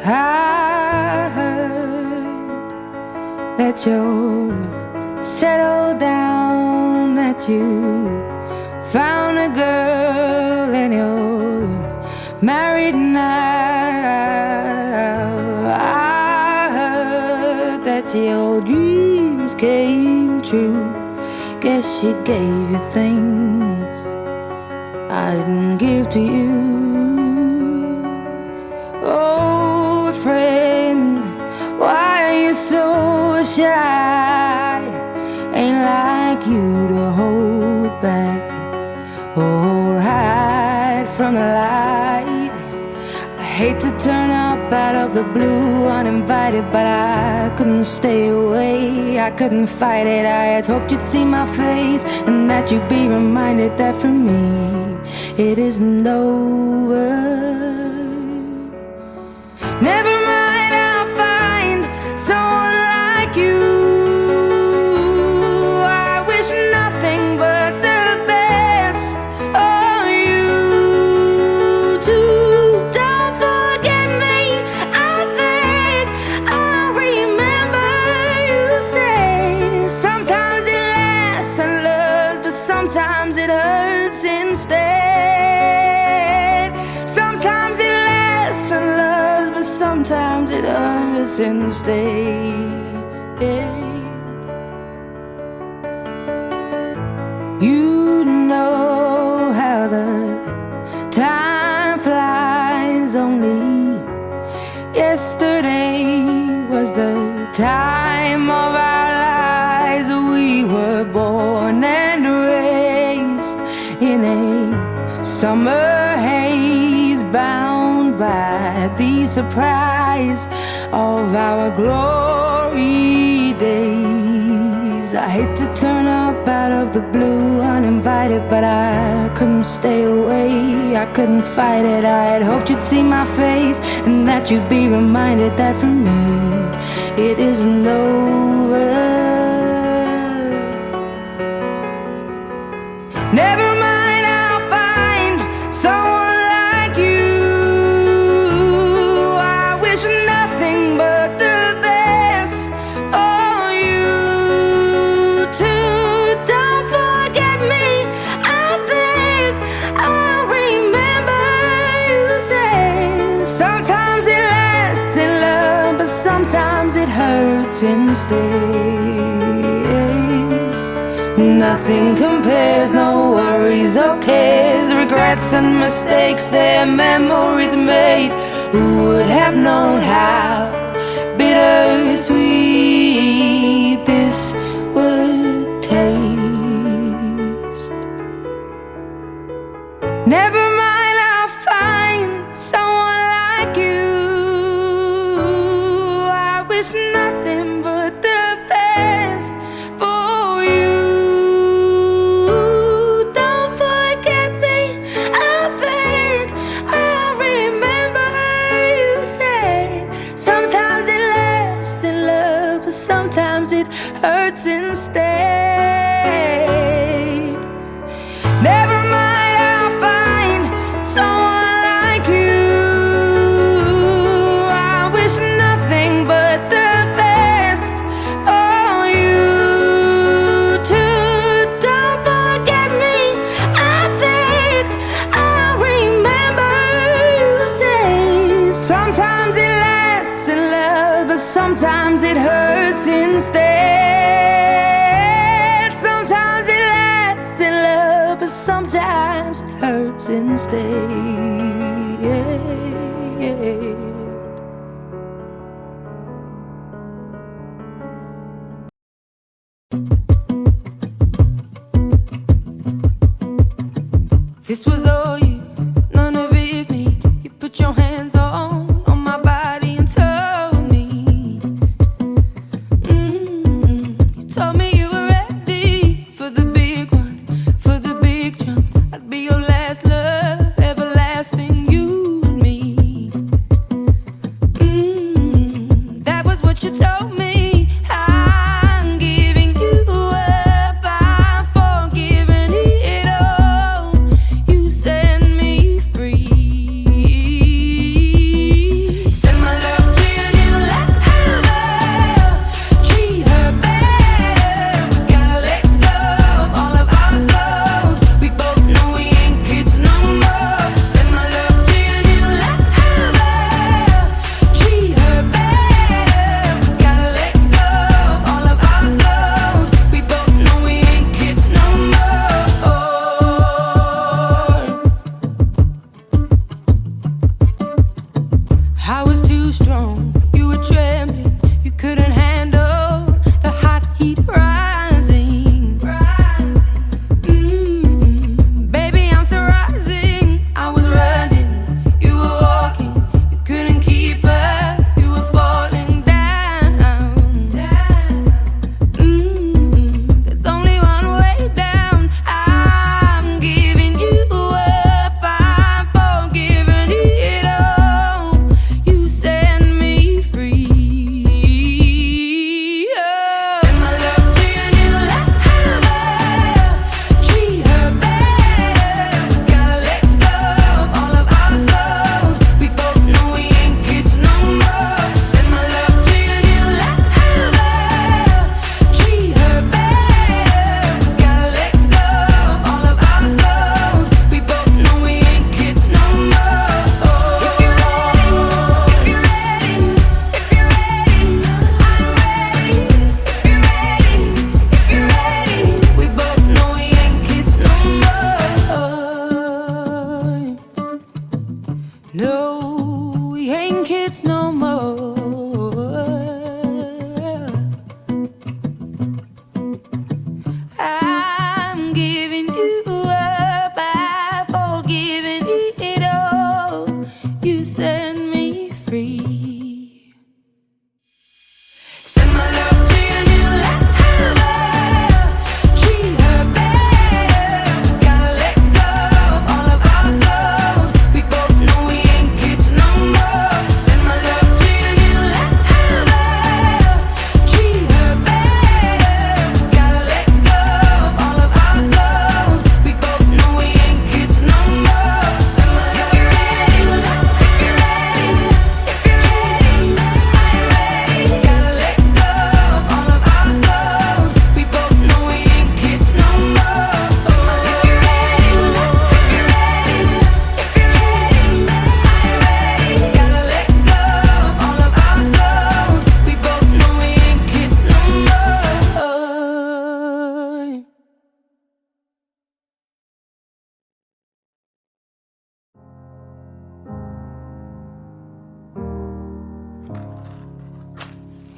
Speaker 4: I heard that you're settled down, that you found a girl and you're married now. I heard that your dreams came true. Guess she gave you things I didn't give to you. Old friend, why are you so shy? Ain't like you to hold back or hide from the light. I hate to turn up out of the blue uninvited, but I couldn't stay away, I couldn't fight it. I had hoped you'd see my face and that you'd be reminded that for me it isn't over. Never mind, I'll find someone like you. I wish nothing but the best for you too. Don't forget me, I think I'll remember you say sometimes it lasts and loves, but sometimes it hurts instead. Sometimes it lasts and loves, but sometimes it hurts instead. You know how the time flies. Only yesterday was the time of our lives. We were born and raised in a summer haze, bound by the surprise of our glory days. I hate to turn up out of the blue uninvited, but I couldn't stay away, I couldn't fight it. I had hoped you'd see my face and that you'd be reminded that for me it isn't over. Never mind, I'll find someone like you. I wish nothing but the best for you too. Don't forget me, I think I'll remember you say sometimes it lasts in love, but sometimes it hurts instead. Nothing compares, no worries or cares, regrets and mistakes, their memories made. Who would have known how bittersweet this would taste? Never mind, I'll find someone like you. I wish nothing but the best for you. Don't forget me, I think I'll remember you say sometimes it lasts in love, but sometimes it hurts instead. Never mind, I'll find someone like you. I wish nothing but the best for you too. Don't forget me, I think I'll remember you say sometimes it lasts in love, but sometimes it hurts instead. Sometimes it lasts in love, but sometimes it hurts instead. This was all you, none of it me. You put your hands on my body and told me, you told me you were ready for the big one, for the big jump. I'd be your last love, everlasting, you and me. That was what you told me. I'm giving you up, I'm forgiving it all. You said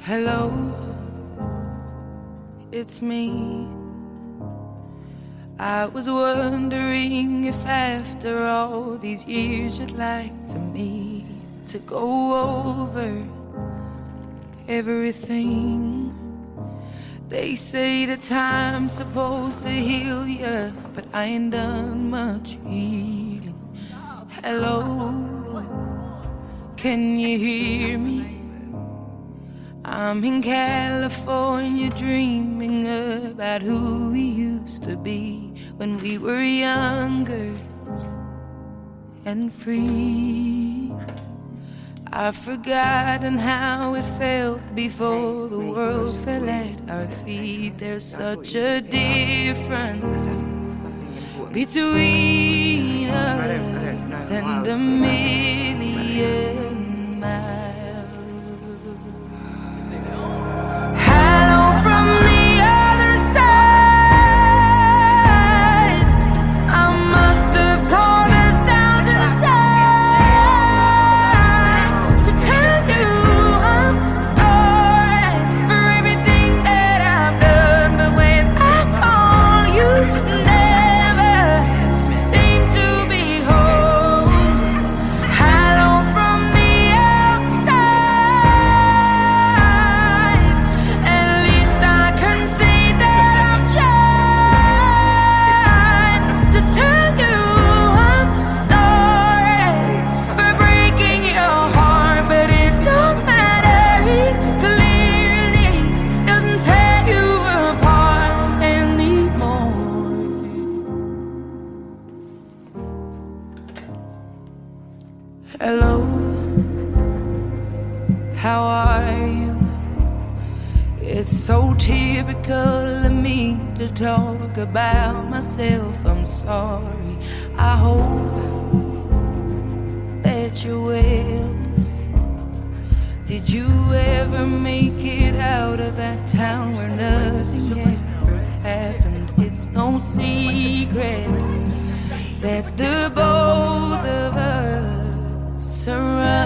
Speaker 4: Hello, it's me. I was wondering if after all these years you'd like to me to go over everything. They say the time's supposed to heal ya, but I ain't done much healing. Hello, can you hear me? I'm in California dreaming about who we used to be when we were younger and free. I've forgotten how it felt before the world fell at our feet. There's such a difference between us and a million miles. Hello from the other side. I must have called 1,000 times to tell you I'm sorry for everything that I've done. But when I call, you never seem to be home. Hello from the outside. At least I can say that I've tried to tell you I'm sorry for breaking your heart, but it don't matter. It clearly doesn't tear you apart anymore. Hello, how are you? It's so typical of me to talk about myself. I'm sorry. I hope that you're well. Did you ever make it out of that town where nothing ever happened? It's no secret that the both of us are running.